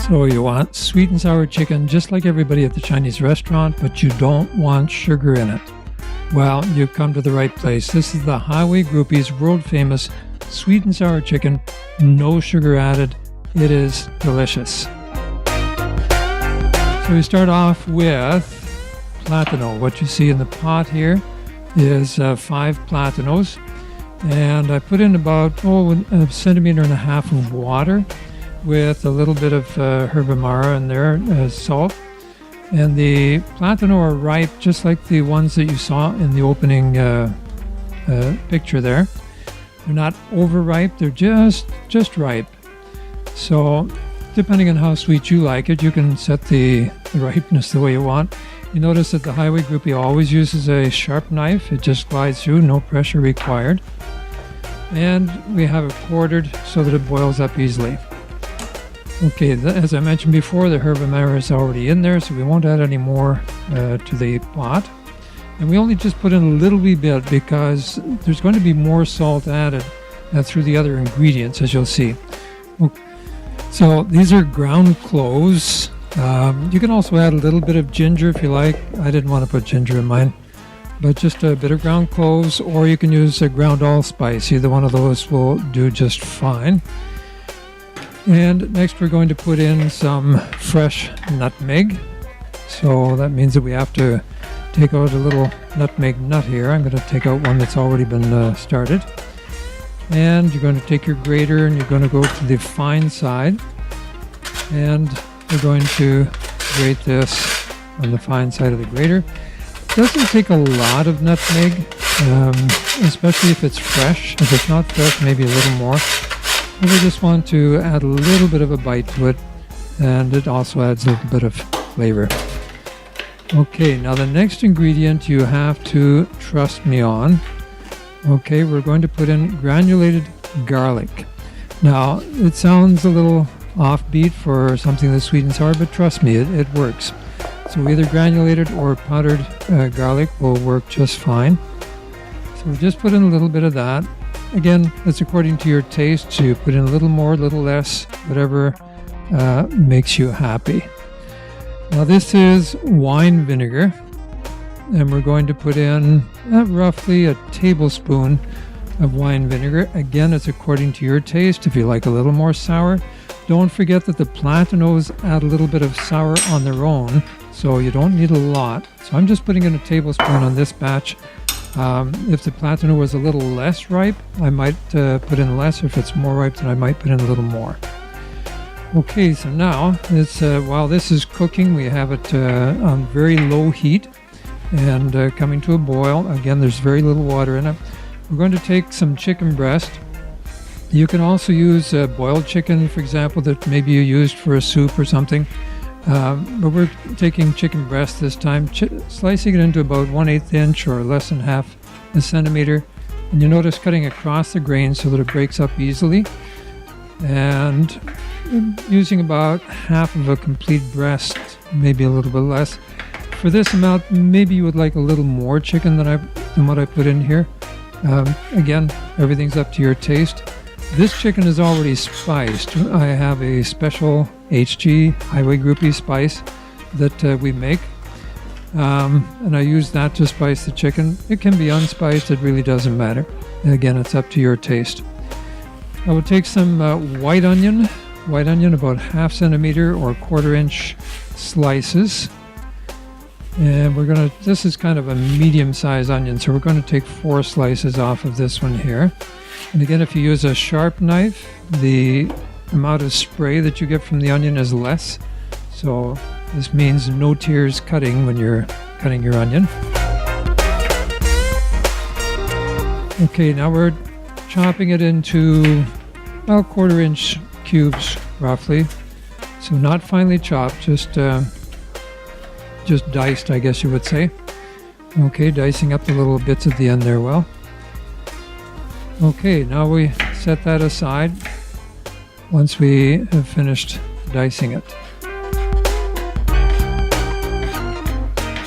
So you want sweet and sour chicken just like everybody at the Chinese restaurant, but you don't want sugar in it. Well, you've come to the right place. This is the Highway Groupies world famous sweet and sour chicken, no sugar added. It is delicious. So we start off with platano. What you see in the pot here is 5 platanos, and I put in about a centimeter and a half of water with a little bit of herba mara in there as salt. And the platano are ripe just like the ones that you saw in the opening picture there. They're not overripe, they're just ripe. So depending on how sweet you like it, you can set the ripeness the way you want. You notice that the Highway Groupie always uses a sharp knife. It just glides through, no pressure required. And we have it quartered so that it boils up easily. Okay, as I mentioned before, the herba mara is already in there, so we won't add any more to the pot. And we only just put in a little wee bit because there's going to be more salt added through the other ingredients, as you'll see. So these are ground cloves. You can also add a little bit of ginger if you like. I didn't want to put ginger in mine, but just a bit of ground cloves, or you can use a ground allspice. Either one of those will do just fine. And next we're going to put in some fresh nutmeg. So that means that we have to take out a little nutmeg nut here. I'm going to take out one that's already been started. And you're going to take your grater and you're going to go to the fine side. And we're going to grate this on the fine side of the grater. It doesn't take a lot of nutmeg, especially if it's fresh. If it's not fresh, maybe a little more. But we just want to add a little bit of a bite to it, and it also adds a little bit of flavor. Okay, now the next ingredient you have to trust me on. Okay, we're going to put in granulated garlic. Now, it sounds a little offbeat for something that's sweet and sour, but trust me, it works. So either granulated or powdered garlic will work just fine. So we just put in a little bit of that. Again, it's according to your taste, so you put in a little more, a little less, whatever makes you happy. Now this is wine vinegar, and we're going to put in roughly a tablespoon of wine vinegar. Again, it's according to your taste. If you like a little more sour, don't forget that the platanos add a little bit of sour on their own, so you don't need a lot. So I'm just putting in a tablespoon on this batch. If the platano was a little less ripe, I might put in less. If it's more ripe, then I might put in a little more. Okay, so now while this is cooking, we have it on very low heat and coming to a boil. Again, there's very little water in it. We're going to take some chicken breast. You can also use boiled chicken, for example, that maybe you used for a soup or something. But we're taking chicken breast this time, slicing it into about 1/8 inch or less than half a centimeter. And you notice cutting across the grain so that it breaks up easily. And using about half of a complete breast, maybe a little bit less. For this amount, maybe you would like a little more chicken than what I put in here. Again, everything's up to your taste. This chicken is already spiced. I have a special HG, Highway Groupie spice, that we make. And I use that to spice the chicken. It can be unspiced, it really doesn't matter. Again, it's up to your taste. I will take some white onion, about half centimeter or 1/4 inch slices. And this is kind of a medium-sized onion, so we're going to take 4 slices off of this one here. And again, if you use a sharp knife, the amount of spray that you get from the onion is less. So this means no tears cutting when you're cutting your onion. Okay, now we're chopping it into about 1/4 inch cubes, roughly. So not finely chopped, just diced, I guess you would say. Okay, dicing up the little bits at the end there well. Okay, now we set that aside once we have finished dicing it.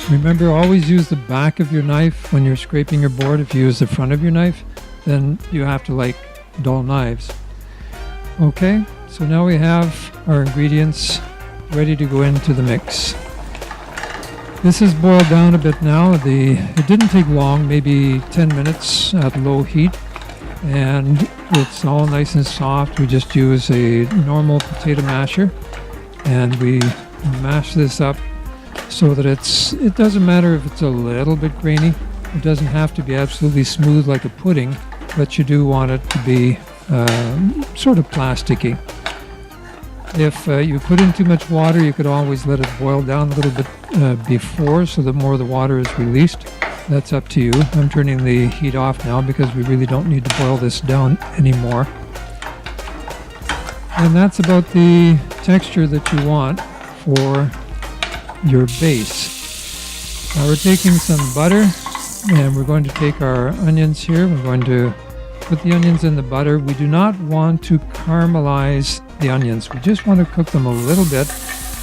Remember, always use the back of your knife when you're scraping your board. If you use the front of your knife, then you have to like dull knives. Okay, so now we have our ingredients ready to go into the mix. This is boiled down a bit now. It didn't take long, maybe 10 minutes at low heat, and it's all nice and soft. We just use a normal potato masher, and we mash this up so that it doesn't matter if it's a little bit grainy. It doesn't have to be absolutely smooth like a pudding, but you do want it to be sort of plasticky. If you put in too much water, you could always let it boil down a little bit before, so that more of the water is released. That's up to you. I'm turning the heat off now because we really don't need to boil this down anymore. And that's about the texture that you want for your base. Now we're taking some butter, and we're going to take our onions here. We're going to put the onions in the butter. We do not want to caramelize the onions. We just want to cook them a little bit.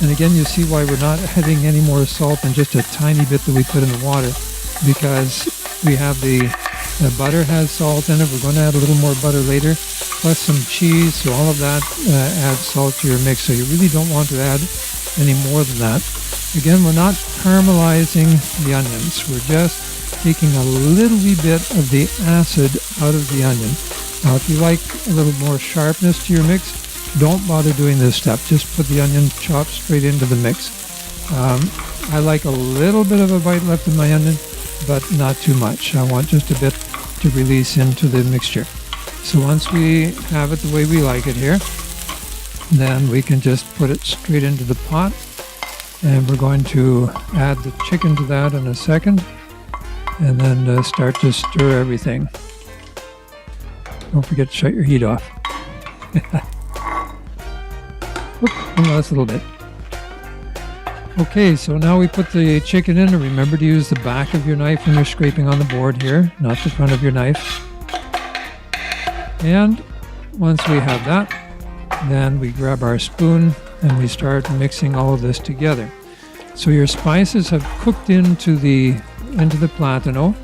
And again, you see why we're not adding any more salt than just a tiny bit that we put in the water, because we have the butter has salt in it. We're going to add a little more butter later, plus some cheese. So all of that adds salt to your mix. So you really don't want to add any more than that. Again, we're not caramelizing the onions. We're just taking a little wee bit of the acid out of the onion. Now, if you like a little more sharpness to your mix, don't bother doing this step. Just put the onion chopped straight into the mix. I like a little bit of a bite left in my onion, but not too much. I want just a bit to release into the mixture. So once we have it the way we like it here, then we can just put it straight into the pot. And we're going to add the chicken to that in a second, and then start to stir everything. Don't forget to shut your heat off. One last little bit. Okay, so now we put the chicken in, and remember to use the back of your knife when you're scraping on the board here, not the front of your knife. And once we have that, then we grab our spoon and we start mixing all of this together. So your spices have cooked into the platano,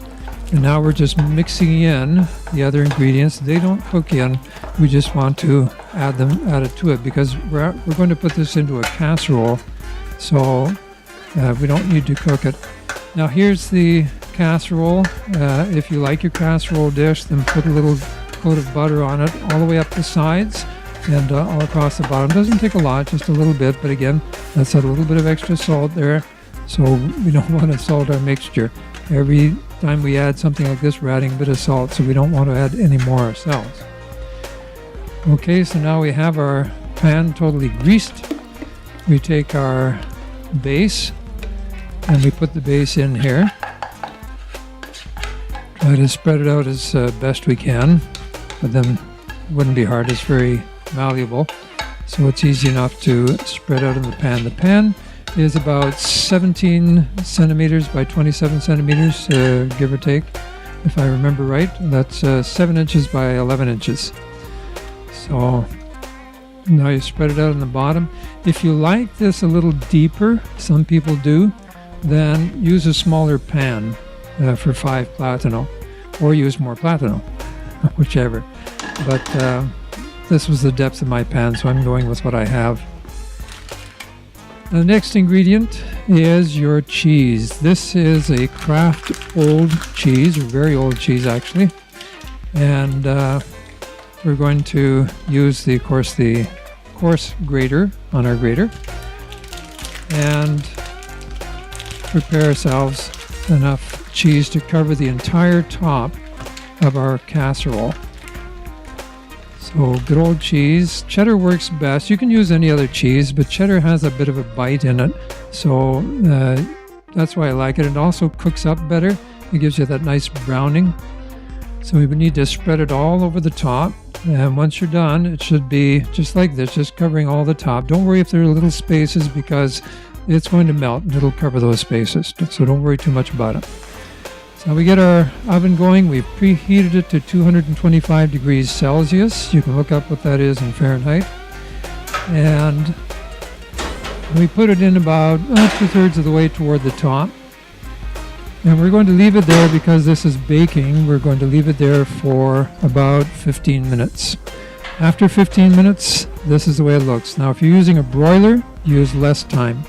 and now we're just mixing in the other ingredients. They don't cook in. We just want to add it to it, because we're going to put this into a casserole, so we don't need to cook it. Now here's the casserole. If you like your casserole dish, then put a little coat of butter on it all the way up the sides and all across the bottom. Doesn't take a lot, just a little bit, but again, that's a little bit of extra salt there, so we don't want to salt our mixture. Every time we add something like this, we're adding a bit of salt, so we don't want to add any more ourselves. Okay, so now we have our pan totally greased. We take our base and we put the base in here. Try to spread it out as best we can, but then it wouldn't be hard. It's very malleable, so it's easy enough to spread out in the pan. The pan is about 17 centimeters by 27 centimeters, give or take, if I remember right. That's 7 inches by 11 inches. So now you spread it out on the bottom. If you like this a little deeper, some people do, then use a smaller pan for 5 platano, or use more platano, whichever. But this was the depth of my pan, so I'm going with what I have. The next ingredient is your cheese. This is a Kraft old cheese, or very old cheese actually, and we're going to use the coarse grater on our grater and prepare ourselves enough cheese to cover the entire top of our casserole. So good old cheese. Cheddar works best. You can use any other cheese, but cheddar has a bit of a bite in it, so that's why I like it. It also cooks up better. It gives you that nice browning. So we would need to spread it all over the top, and once you're done, it should be just like this, just covering all the top. Don't worry if there are little spaces, because it's going to melt and it'll cover those spaces, so don't worry too much about it. So we get our oven going. We've preheated it to 225 degrees Celsius. You can look up what that is in Fahrenheit. And we put it in about 2/3 of the way toward the top. And we're going to leave it there because this is baking. We're going to leave it there for about 15 minutes. After 15 minutes, this is the way it looks. Now, if you're using a broiler, use less time.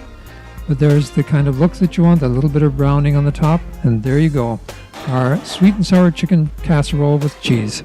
But there's the kind of look that you want, a little bit of browning on the top, and there you go. Our sweet and sour chicken casserole with cheese.